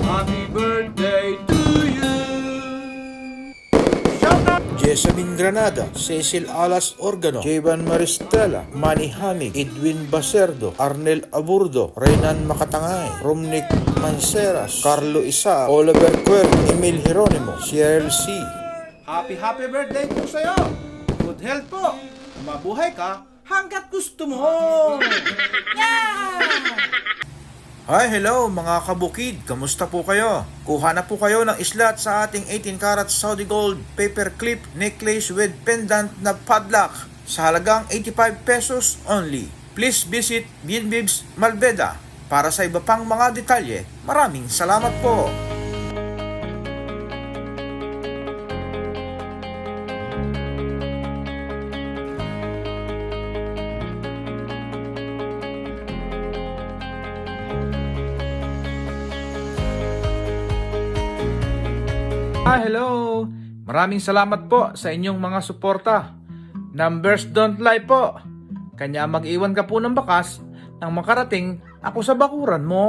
Happy birthday to you. Shout out! Jessamine Granada, Cecil Alas Organo, Jevan Maristela, Manny Hamig, Edwin Baserdo, Arnel Aburdo, Reynan Makatangay, Romnick Manceras, Carlo Isa, Oliver Cuerno, Emil Jeronimo, Cheryl C. Happy birthday po sa'yo. Good health po. Mabuhay ka hanggat gusto mo. Yeah! Hi, hello mga kabukid, kamusta po kayo? Kuha na po kayo ng islat sa ating 18 karat Saudi Gold paperclip necklace with pendant na padlock sa halagang 85 pesos only. Please visit Bienbibs Malveda para sa iba pang mga detalye. Maraming salamat po! Hello! Maraming salamat po sa inyong mga suporta. Numbers don't lie po. Kanya mag-iwan ka po ng bakas nang makarating ako sa bakuran mo.